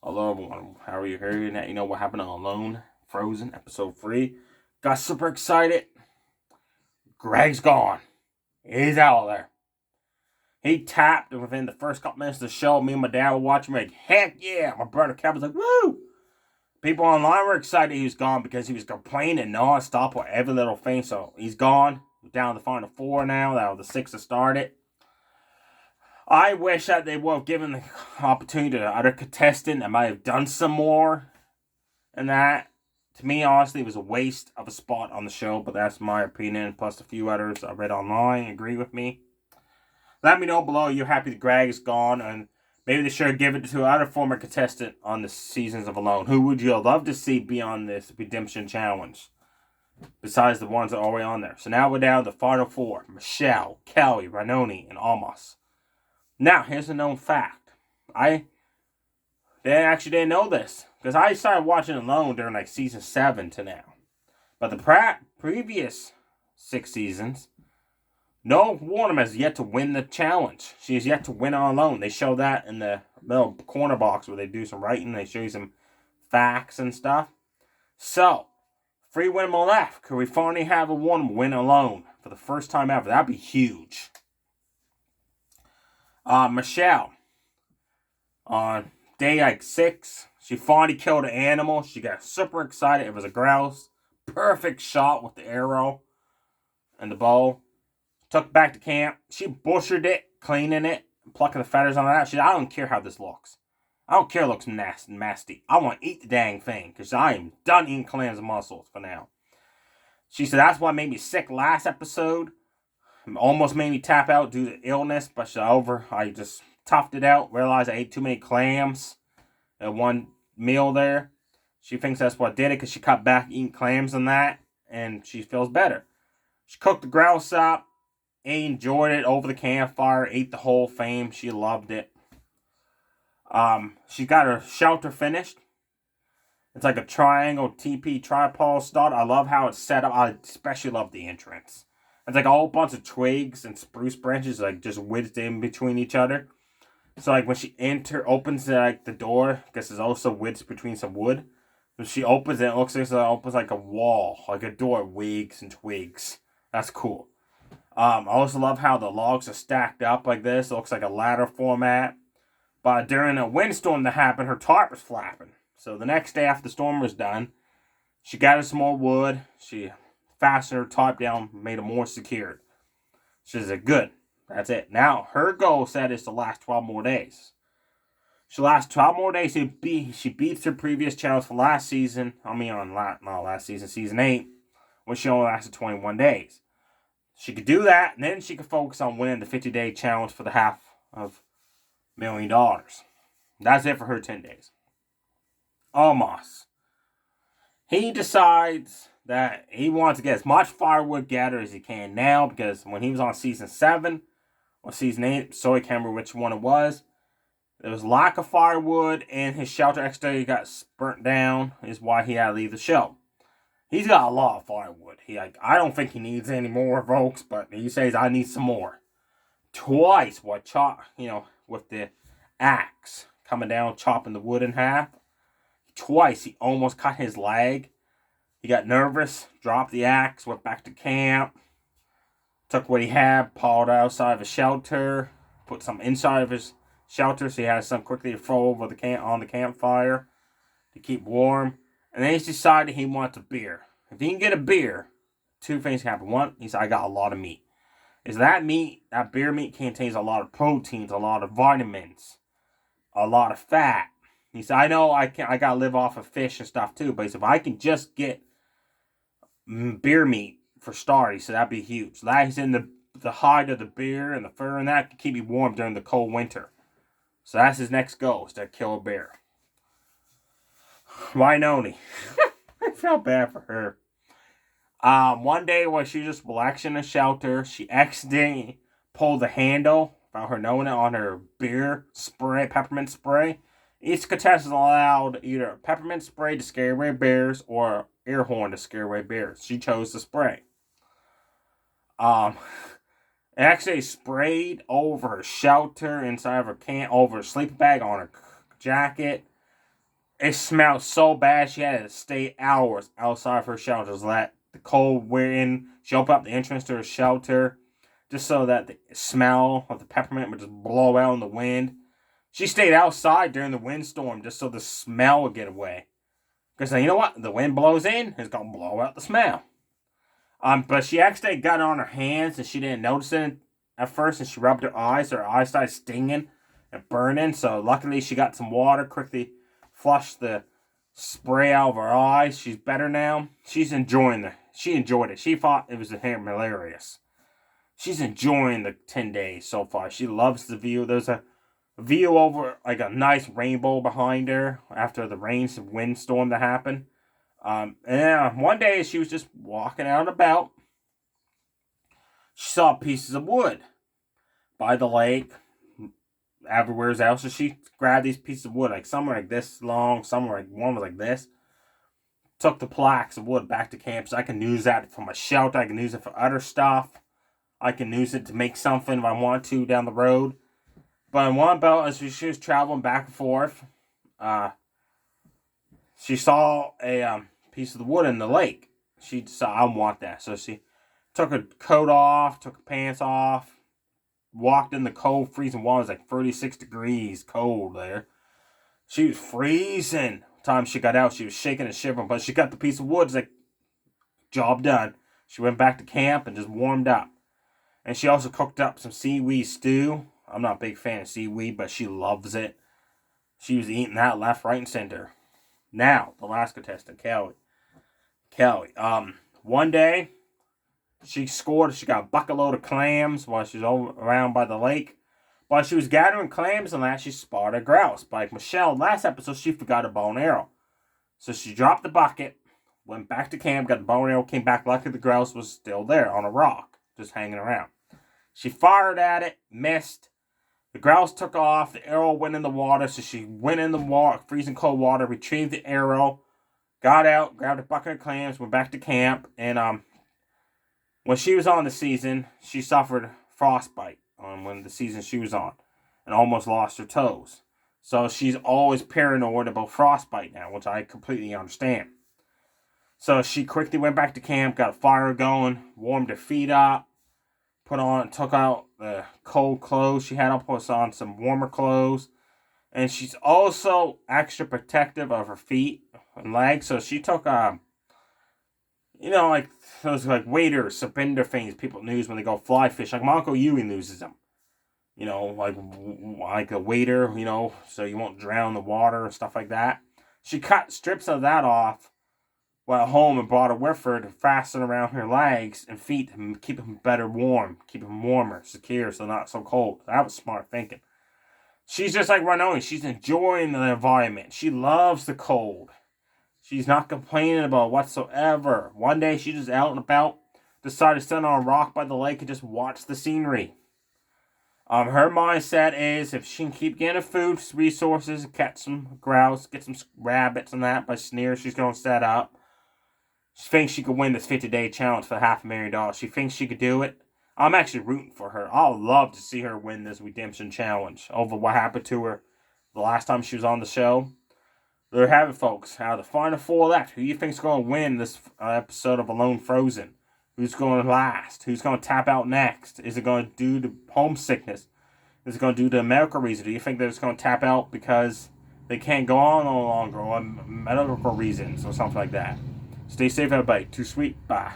Hello everyone, how are you hearing that? You know what happened on Alone, Frozen, episode 3? Got super excited. Greg's gone. He's out there. He tapped, and within the first couple minutes of the show, me and my dad were watching, like, heck yeah! My brother Kevin's like, woo! People online were excited he was gone because he was complaining non-stop with every little thing, so he's gone. We're down to the final 4 now, that was the 6 that started. I wish that they would have given the opportunity to other contestant that might have done some more and that. To me, honestly, it was a waste of a spot on the show, but that's my opinion. Plus, a few others I read online agree with me. Let me know below you're happy that Greg is gone, and maybe they should give it to another former contestant on the seasons of Alone. Who would you love to see be on this redemption challenge? Besides the ones that are already on there. So now we're down to the final 4. Michelle, Kelly, Ranoni, and Almas. Now, here's a known fact. They actually didn't know this, because I started watching Alone during like season 7 to now. But the previous 6 seasons, no one of them has yet to win the challenge. She has yet to win on Alone. They show that in the little corner box where they do some writing. They show you some facts and stuff. So, 3 women left. Could we finally have a woman win Alone for the first time ever? That'd be huge. Michelle, on day like 6, she finally killed an animal. She got super excited. It was a grouse. Perfect shot with the arrow and the bow. Took it back to camp. She butchered it, cleaning it, plucking the feathers on that. I don't care how this looks. I don't care it looks nasty. I want to eat the dang thing, because I am done eating clams and mussels for now. She said that's what made me sick last episode. Almost made me tap out due to illness, but I just toughed it out. Realized I ate too many clams at one meal there. She thinks that's what did it, because she cut back eating clams and that, and she feels better. She cooked the grouse up, enjoyed it over the campfire, ate the whole thing. She loved it. She got her shelter finished. It's like a triangle TP tripod start. I love how it's set up. I especially love the entrance. It's like a whole bunch of twigs and spruce branches, like just wedged in between each other. So like when she opens like the door, I guess it's also wedged between some wood. When she opens it, it looks like it opens like a wall, like a door, wigs and twigs. That's cool. I also love how the logs are stacked up like this. It looks like a ladder format. But during a windstorm that happened, her tarp was flapping. So the next day after the storm was done, she gathered some more wood. She fastened her tarp down, made it more secured. She said, good. That's it. Now, her goal set is to last 12 more days. She lasts 12 more days. She beats her previous challenge for last season. Season 8, when she only lasted 21 days. She could do that, and then she could focus on winning the 50-day challenge for the $500,000. That's it for her 10 days. Almost. He decides that he wants to get as much firewood gathered as he can now, because when he was on season 7 or season 8, so I can't remember which one it was, there was lack of firewood, and his shelter exterior got burnt down, is why he had to leave the show. He's got a lot of firewood. I don't think he needs any more, folks, but he says, I need some more. Twice, with the axe coming down, chopping the wood in half. Twice, he almost cut his leg. He got nervous, dropped the axe, went back to camp, took what he had, pulled outside of his shelter, put some inside of his shelter so he has some quickly to throw over on the campfire to keep warm. And then he decided he wants a beer. If he can get a beer, 2 things happen. One, he said, I got a lot of meat. That beer meat contains a lot of proteins, a lot of vitamins, a lot of fat. He said, I know I gotta live off of fish and stuff too, but he said, if I can just get beer meat for start, he said, that'd be huge. So that he's in the hide of the beer and the fur and that to keep me warm during the cold winter. So that's his next goal, is to kill a bear. Wynoni. I felt bad for her. One day when she was just relaxing in a shelter, she accidentally pulled the handle, without her knowing it, on her beer spray, peppermint spray. Each contestant is allowed either peppermint spray to scare away bears or air horn to scare away bears. She chose the spray. It actually sprayed over her shelter, inside of her over her sleeping bag, on her jacket. It smelled so bad she had to stay hours outside of her shelter. Just let the cold wind. She opened up the entrance to her shelter just so that the smell of the peppermint would just blow out in the wind. She stayed outside during the windstorm just so the smell would get away. Because you know what? The wind blows in, it's going to blow out the smell. But she actually got it on her hands and she didn't notice it at first, and she rubbed her eyes. Her eyes started stinging and burning. So luckily she got some water, quickly flushed the spray out of her eyes. She's better now. She enjoyed it. She thought it was hilarious. She's enjoying the 10 days so far. She loves the view. There's a view over like a nice rainbow behind her after the windstorm that happened. And one day she was just walking out and about. She saw pieces of wood by the lake, everywhere else. So she grabbed these pieces of wood, like some were like this long, some were like one was like this. Took the plaques of wood back to camp so I can use that for my shelter. I can use it for other stuff. I can use it to make something if I want to down the road. But in one boat, as she was traveling back and forth, she saw a piece of the wood in the lake. She decided, I want that. So she took her coat off, took her pants off, walked in the cold, freezing water. It was like 36 degrees cold there. She was freezing. The time she got out, she was shaking and shivering, but she got the piece of wood. It's like, job done. She went back to camp and just warmed up. And she also cooked up some seaweed stew. I'm not a big fan of seaweed, but she loves it. She was eating that left, right, and center. Now, the last contestant, Kelly. One day, she got a bucket load of clams while she was over around by the lake. While she was gathering clams and that, she spotted a grouse. But like Michelle, last episode, she forgot a bow and arrow. So she dropped the bucket, went back to camp, got the bow and arrow, came back. Luckily, the grouse was still there on a rock, just hanging around. She fired at it, missed. The grouse took off. The arrow went in the water, so she went in the water, freezing cold water, retrieved the arrow, got out, grabbed a bucket of clams, went back to camp, and when she was on the season, she suffered frostbite when the season she was on, and almost lost her toes. So she's always paranoid about frostbite now, which I completely understand. So she quickly went back to camp, got a fire going, warmed her feet up, took out the cold clothes she had, put on some warmer clothes. And she's also extra protective of her feet and legs. So she took, like those like waders, suspender things people use when they go fly fish. Like my Uncle Ewing uses them. Like a wader, so you won't drown in the water and stuff like that. She cut strips of that off while home and brought a with her to fasten around her legs and feet to keep them better warm, keep them warmer, secure, so not so cold. That was smart thinking. She's just like Ranoni. She's enjoying the environment. She loves the cold. She's not complaining about it whatsoever. One day she's just out and about, decided to sit on a rock by the lake and just watch the scenery. Her mindset is if she can keep getting food, resources, catch some grouse, get some rabbits and that by snares she's going to set up. She thinks she could win this 50-day challenge for $500,000. She thinks she could do it. I'm actually rooting for her. I'll love to see her win this redemption challenge over what happened to her the last time she was on the show. There you have it, folks. Out of the final four left, who do you think's going to win this episode of Alone Frozen? Who's going to last? Who's going to tap out next? Is it going to do the homesickness? Is it going to do the medical reason? Do you think they're just going to tap out because they can't go on no longer or medical reasons or something like that? Stay safe, everybody. Too sweet. Bye.